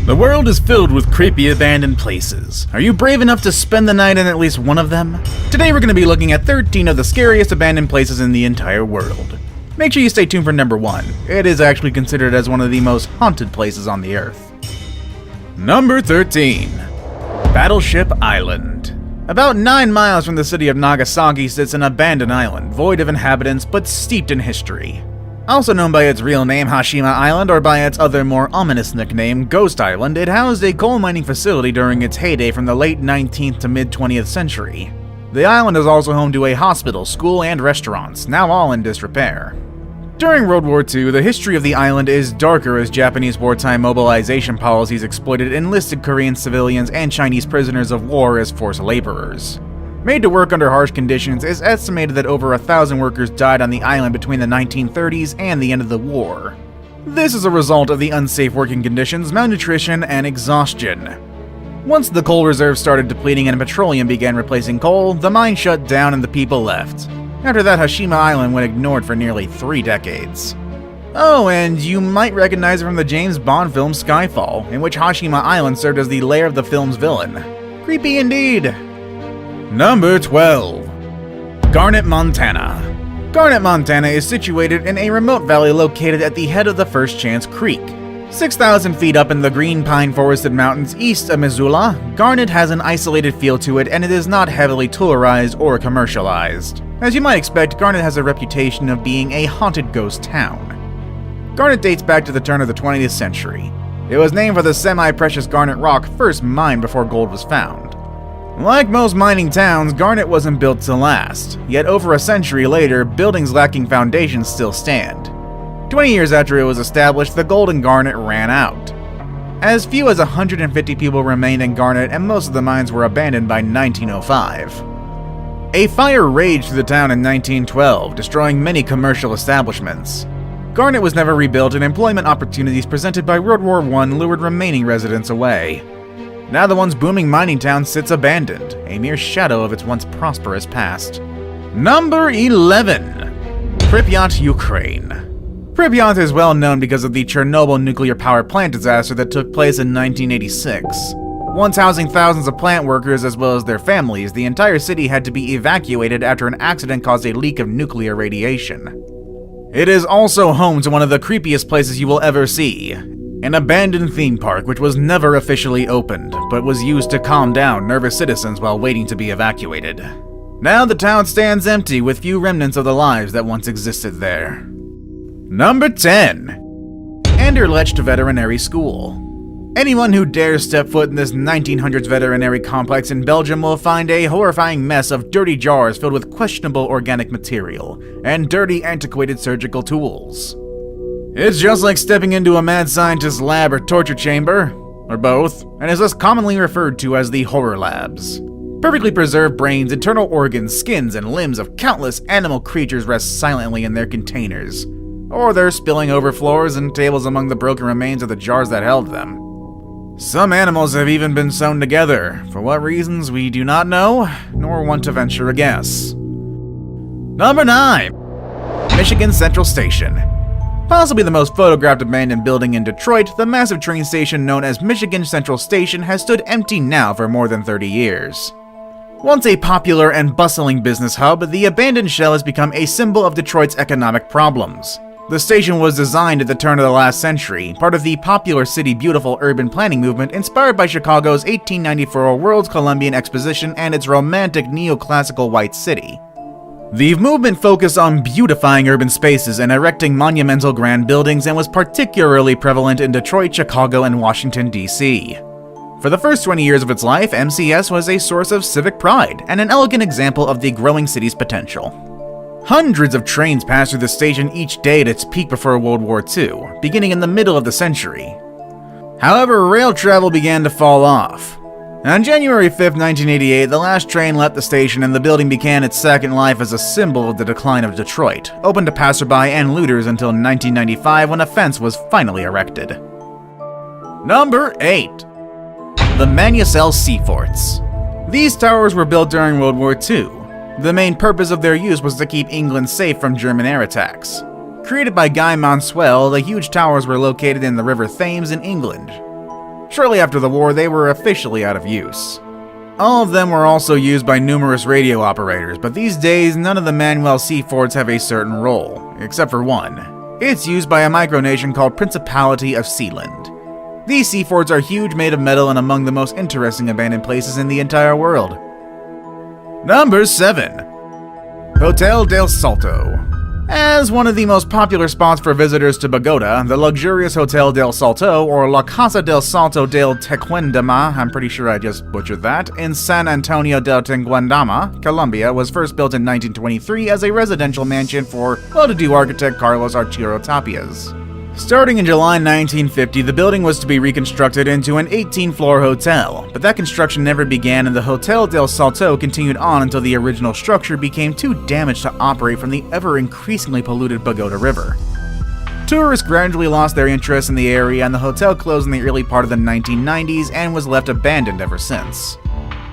The world is filled with creepy abandoned places. Are you brave enough to spend the night in at least one of them? Today we're going to be looking at 13 of the scariest abandoned places in the entire world. Make sure you stay tuned for number 1. It is actually considered as one of the most haunted places on the earth. Number 13. Battleship Island. About 9 miles from the city of Nagasaki sits an abandoned island, void of inhabitants but steeped in history. Also known by its real name Hashima Island or by its other more ominous nickname Ghost Island, it housed a coal mining facility during its heyday from the late 19th to mid 20th century. The island is also home to a hospital, school, and restaurants, now all in disrepair. During World War II, the history of the island is darker as Japanese wartime mobilization policies exploited enlisted Korean civilians and Chinese prisoners of war as forced laborers. Made to work under harsh conditions, it's estimated that over 1,000 workers died on the island between the 1930s and the end of the war. This is a result of the unsafe working conditions, malnutrition, and exhaustion. Once the coal reserves started depleting and petroleum began replacing coal, the mine shut down and the people left. After that, Hashima Island went ignored for nearly 3 decades. Oh, and you might recognize it from the James Bond film Skyfall, in which Hashima Island served as the lair of the film's villain. Creepy indeed! Number 12. Garnet, Montana. Garnet, Montana is situated in a remote valley located at the head of the First Chance Creek. 6,000 feet up in the green pine forested mountains east of Missoula, Garnet has an isolated feel to it and it is not heavily tourized or commercialized. As you might expect, Garnet has a reputation of being a haunted ghost town. Garnet dates back to the turn of the 20th century. It was named for the semi-precious garnet rock first mined before gold was found. Like most mining towns, Garnet wasn't built to last, yet over a century later, buildings lacking foundations still stand. 20 years after it was established, the gold in Garnet ran out. As few as 150 people remained in Garnet, and most of the mines were abandoned by 1905. A fire raged through the town in 1912, destroying many commercial establishments. Garnet was never rebuilt, and employment opportunities presented by World War I lured remaining residents away. Now the once booming mining town sits abandoned, a mere shadow of its once prosperous past. Number 11. Pripyat, Ukraine. Pripyat is well known because of the Chernobyl nuclear power plant disaster that took place in 1986. Once housing thousands of plant workers as well as their families, the entire city had to be evacuated after an accident caused a leak of nuclear radiation. It is also home to one of the creepiest places you will ever see. An abandoned theme park which was never officially opened, but was used to calm down nervous citizens while waiting to be evacuated. Now the town stands empty with few remnants of the lives that once existed there. Number 10. Anderlecht Veterinary School. Anyone who dares step foot in this 1900s veterinary complex in Belgium will find a horrifying mess of dirty jars filled with questionable organic material and dirty antiquated surgical tools. It's just like stepping into a mad scientist's lab or torture chamber, or both, and is thus commonly referred to as the horror labs. Perfectly preserved brains, internal organs, skins, and limbs of countless animal creatures rest silently in their containers, or they're spilling over floors and tables among the broken remains of the jars that held them. Some animals have even been sewn together, for what reasons we do not know, nor want to venture a guess. Number 9. Michigan Central Station. Possibly the most photographed abandoned building in Detroit, the massive train station known as Michigan Central Station has stood empty now for more than 30 years. Once a popular and bustling business hub, the abandoned shell has become a symbol of Detroit's economic problems. The station was designed at the turn of the last century, part of the popular City Beautiful urban planning movement inspired by Chicago's 1894 World's Columbian Exposition and its romantic neoclassical white city. The movement focused on beautifying urban spaces and erecting monumental grand buildings and was particularly prevalent in Detroit, Chicago, and Washington, D.C. For the first 20 years of its life, MCS was a source of civic pride and an elegant example of the growing city's potential. Hundreds of trains passed through the station each day at its peak before World War II, beginning in the middle of the century. However, rail travel began to fall off. On January 5, 1988, the last train left the station and the building began its second life as a symbol of the decline of Detroit, open to passerby and looters until 1995 when a fence was finally erected. Number 8. The Manusel Sea Forts. These towers were built during World War II. The main purpose of their use was to keep England safe from German air attacks. Created by Guy Monsuel, the huge towers were located in the River Thames in England. Shortly after the war, they were officially out of use. All of them were also used by numerous radio operators, but these days none of the Manuel C forts have a certain role, except for one. It's used by a micronation called Principality of Sealand. These sea forts are huge, made of metal, and among the most interesting abandoned places in the entire world. Number 7. Hotel del Salto. As one of the most popular spots for visitors to Bogota, the luxurious Hotel del Salto, or La Casa del Salto del Tequendama, I'm pretty sure I just butchered that, in San Antonio del Tequendama, Colombia, was first built in 1923 as a residential mansion for well-to-do architect Carlos Arturo Tapias. Starting in July 1950, the building was to be reconstructed into an 18-floor hotel, but that construction never began and the Hotel del Salto continued on until the original structure became too damaged to operate from the ever-increasingly polluted Bogota River. Tourists gradually lost their interest in the area and the hotel closed in the early part of the 1990s and was left abandoned ever since.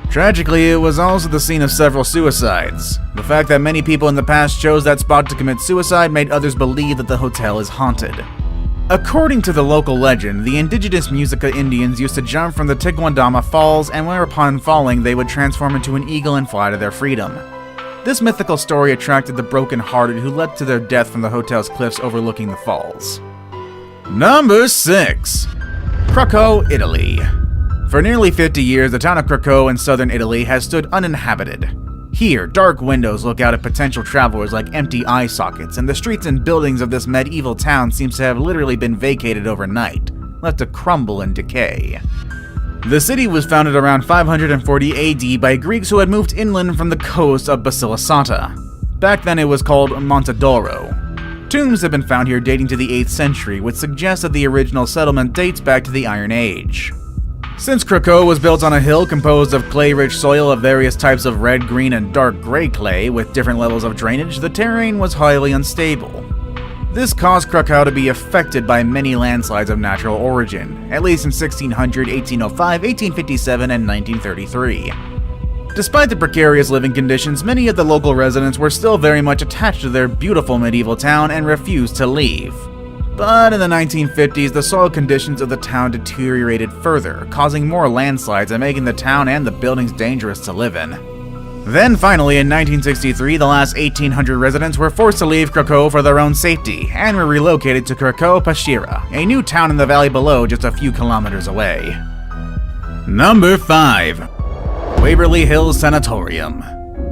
Tragically, it was also the scene of several suicides. The fact that many people in the past chose that spot to commit suicide made others believe that the hotel is haunted. According to the local legend, the indigenous Muisca Indians used to jump from the Tequendama Falls, and whereupon falling, they would transform into an eagle and fly to their freedom. This mythical story attracted the broken-hearted who led to their death from the hotel's cliffs overlooking the falls. Number 6. Krakow, Italy. For nearly 50 years, the town of Krakow in southern Italy has stood uninhabited. Here, dark windows look out at potential travelers like empty eye sockets, and the streets and buildings of this medieval town seems to have literally been vacated overnight, left to crumble and decay. The city was founded around 540 AD by Greeks who had moved inland from the coast of Basilicata. Back then it was called Montedoro. Tombs have been found here dating to the 8th century, which suggests that the original settlement dates back to the Iron Age. Since Krakow was built on a hill composed of clay-rich soil of various types of red, green, and dark gray clay with different levels of drainage, the terrain was highly unstable. This caused Krakow to be affected by many landslides of natural origin, at least in 1600, 1805, 1857, and 1933. Despite the precarious living conditions, many of the local residents were still very much attached to their beautiful medieval town and refused to leave. But in the 1950s, the soil conditions of the town deteriorated further, causing more landslides and making the town and the buildings dangerous to live in. Then finally, in 1963, the last 1,800 residents were forced to leave Krakow for their own safety, and were relocated to Krakow-Paszyra, a new town in the valley below just a few kilometers away. Number 5. Waverly Hills Sanatorium.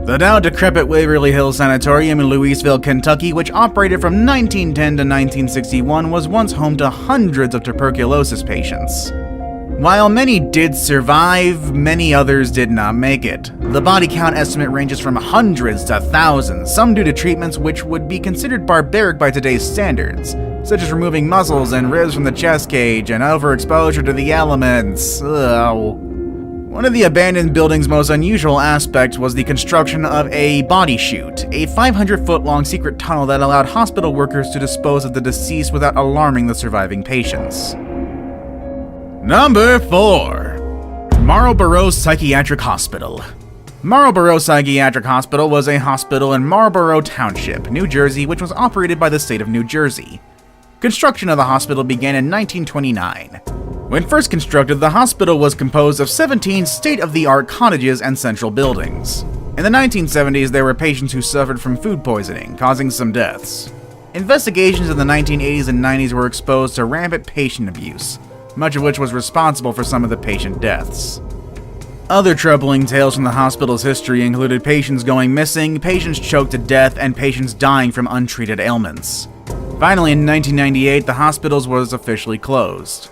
The now decrepit Waverly Hills Sanatorium in Louisville, Kentucky, which operated from 1910 to 1961, was once home to hundreds of tuberculosis patients. While many did survive, many others did not make it. The body count estimate ranges from hundreds to thousands, some due to treatments which would be considered barbaric by today's standards, such as removing muscles and ribs from the chest cage and overexposure to the elements. Ugh. One of the abandoned building's most unusual aspects was the construction of a body chute, a 500-foot-long secret tunnel that allowed hospital workers to dispose of the deceased without alarming the surviving patients. Number 4. Marlborough Psychiatric Hospital. Marlborough Psychiatric Hospital was a hospital in Marlborough Township, New Jersey, which was operated by the state of New Jersey. Construction of the hospital began in 1929. When first constructed, the hospital was composed of 17 state-of-the-art cottages and central buildings. In the 1970s, there were patients who suffered from food poisoning, causing some deaths. Investigations in the 1980s and 90s were exposed to rampant patient abuse, much of which was responsible for some of the patient deaths. Other troubling tales from the hospital's history included patients going missing, patients choked to death, and patients dying from untreated ailments. Finally, in 1998, the hospital was officially closed.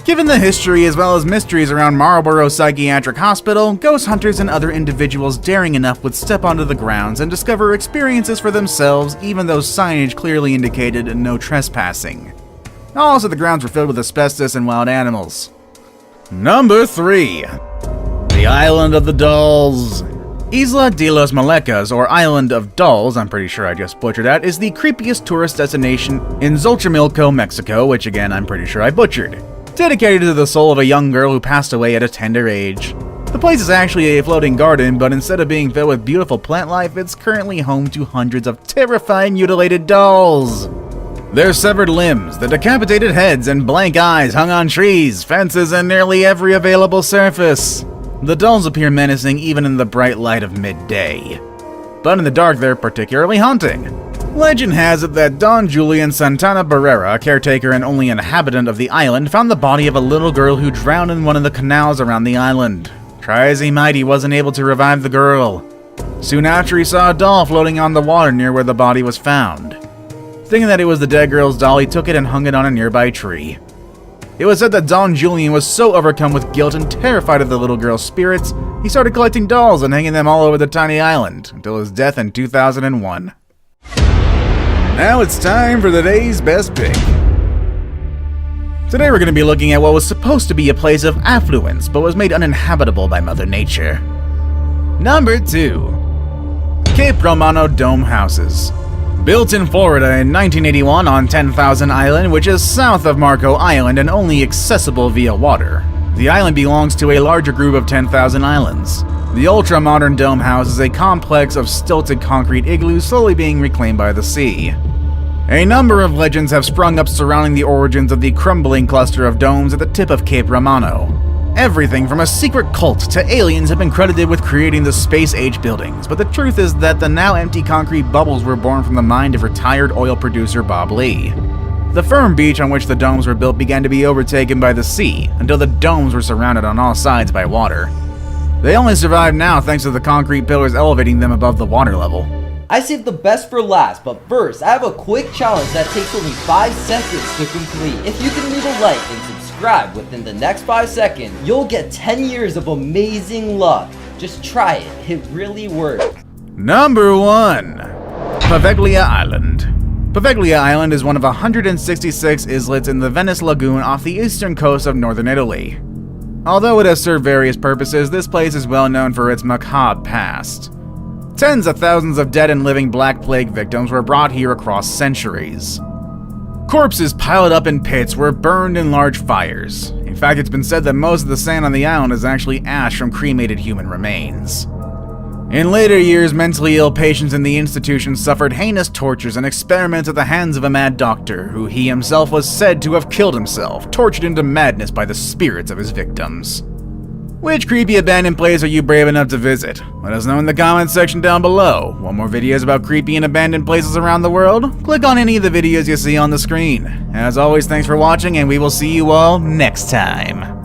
Given the history as well as mysteries around Marlborough Psychiatric Hospital, ghost hunters and other individuals daring enough would step onto the grounds and discover experiences for themselves, even though signage clearly indicated no trespassing. Also, the grounds were filled with asbestos and wild animals. Number 3. The Island of the Dolls. Isla de los Malecas, or Island of Dolls, I'm pretty sure I just butchered that, is the creepiest tourist destination in Xochimilco, Mexico, which again I'm pretty sure I butchered. Dedicated to the soul of a young girl who passed away at a tender age. The place is actually a floating garden, but instead of being filled with beautiful plant life, it's currently home to hundreds of terrifying mutilated dolls. Their severed limbs, the decapitated heads, and blank eyes hung on trees, fences, and nearly every available surface. The dolls appear menacing even in the bright light of midday. But in the dark, they're particularly haunting. Legend has it that Don Julian Santana Barrera, caretaker and only inhabitant of the island, found the body of a little girl who drowned in one of the canals around the island. Try as he might, he wasn't able to revive the girl. Soon after, he saw a doll floating on the water near where the body was found. Thinking that it was the dead girl's doll, he took it and hung it on a nearby tree. It was said that Don Julian was so overcome with guilt and terrified of the little girl's spirits, he started collecting dolls and hanging them all over the tiny island, until his death in 2001. Now it's time for the day's best pick. Today we're going to be looking at what was supposed to be a place of affluence, but was made uninhabitable by Mother Nature. Number 2. Cape Romano Dome Houses. Built in Florida in 1981 on 10,000 Island, which is south of Marco Island and only accessible via water. The island belongs to a larger group of 10,000 islands. The ultra-modern dome house is a complex of stilted concrete igloos slowly being reclaimed by the sea. A number of legends have sprung up surrounding the origins of the crumbling cluster of domes at the tip of Cape Romano. Everything from a secret cult to aliens have been credited with creating the space-age buildings, but the truth is that the now empty concrete bubbles were born from the mind of retired oil producer Bob Lee. The firm beach on which the domes were built began to be overtaken by the sea, until the domes were surrounded on all sides by water. They only survive now thanks to the concrete pillars elevating them above the water level. I saved the best for last, but first, I have a quick challenge that takes only 5 seconds to complete. If you can leave a like and subscribe within the next 5 seconds, you'll get 10 years of amazing luck. Just try it, it really works. Number 1. Poveglia Island. Poveglia Island is one of 166 islets in the Venice Lagoon off the eastern coast of northern Italy. Although it has served various purposes, this place is well known for its macabre past. Tens of thousands of dead and living Black Plague victims were brought here across centuries. Corpses piled up in pits were burned in large fires. In fact, it's been said that most of the sand on the island is actually ash from cremated human remains. In later years, mentally ill patients in the institution suffered heinous tortures and experiments at the hands of a mad doctor, who he himself was said to have killed himself, tortured into madness by the spirits of his victims. Which creepy abandoned place are you brave enough to visit? Let us know in the comments section down below. Want more videos about creepy and abandoned places around the world? Click on any of the videos you see on the screen. As always, thanks for watching, and we will see you all next time.